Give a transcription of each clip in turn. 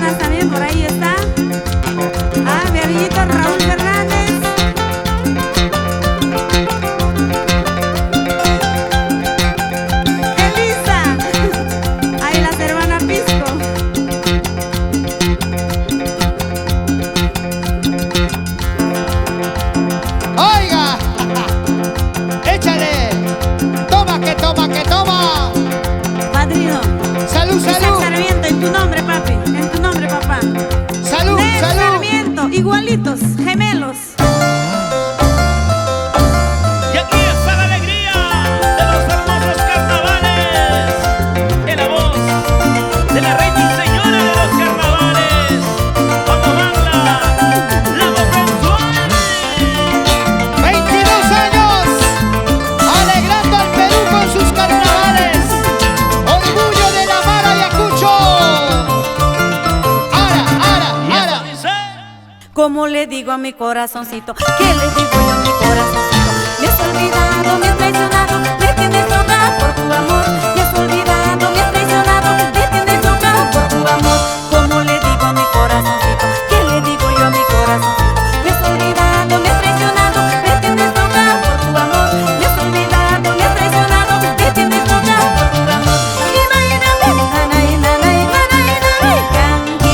hermanas también por ahí está. Ah, mi amiguito Raúl Fernández. Elisa. Ahí las hermanas Pisco. Oiga, échale. Toma, que toma, que toma. Padrino. Salud, Isaac salud. Sarmiento, en tu nombre, papi. En tu nombre, papá. Salud, Nel salud. Sarmiento, igualitos, gemelos. Y aquí está la alegría de los hermosos carnavales, en la voz de la reina y señora de los carnavales, Papa Banda, la voz sensual. 22 años, alegrando al Perú con sus carnavales. Orgullo de la Mara Ayacucho. Ara, ara, Y esto ara. dice: ¿Cómo le digo a mi corazoncito? ¿Qué le digo yo a mi corazoncito? Me has olvidado, me has traicionado, me tienes loca por tu amor. Me has olvidado, me has traicionado, me tienes loca por tu amor. ¿Cómo le digo a mi corazoncito? ¿Qué le digo yo a mi corazoncito? Me has olvidado, me has traicionado, me tienes loca por tu amor. Me has olvidado, me has traicionado, me tienes loca por tu amor. Imagínate, nanay, nanay, nanay, nanay, canqui.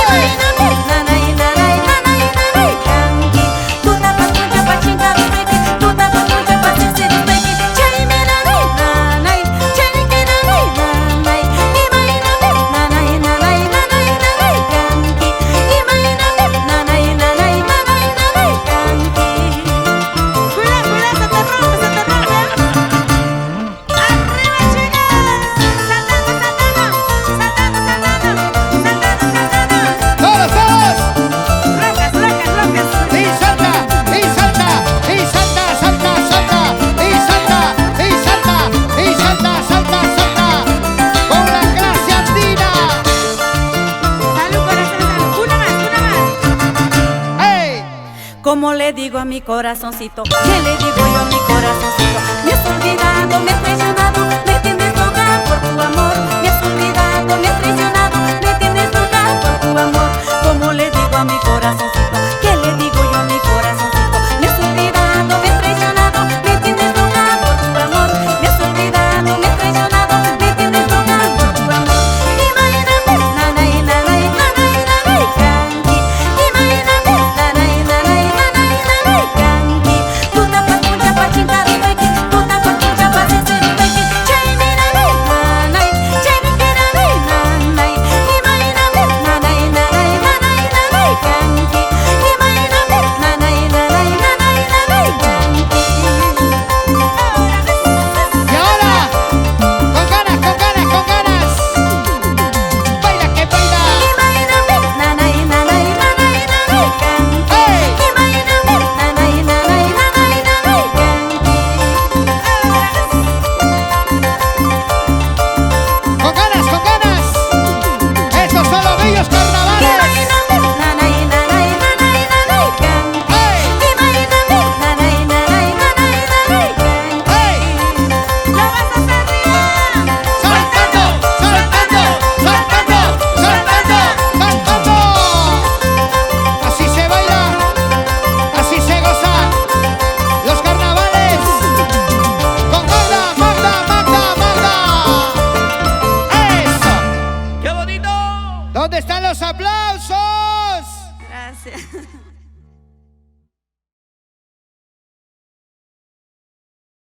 Imagínate, nanay, nanay, nanay, nanay, canqui. Tú tapas mucha pachinta de pequi, tú tapas mucha pachinta de pequi. Chaime nanay, nanay, chaime nanay, nanay. Imagínate, nanay, nanay, nanay, nanay, canqui. Imagínate, nanay, nanay, nanay, nanay, canqui. Cuidado, cuidado, se te rompe, se te rompe. ¡Arriba, chicas! ¡Saltando, saltando! ¡Saltando, saltando! ¡Saltando, saltando! Todos, todos. ¡Locas, locas, locas! Y salta, y salta, y salta, salta, salta, y salta, y salta, y salta, salta, salta. Con la clase andina. ¡Salud, corazón, salud! ¡Una más, una más! ¡Ey! ¿Cómo le digo a mi corazoncito? ¿Qué le digo yo a mi corazoncito? Me has olvidado, me has traicionado, me tienes loca por tu amor.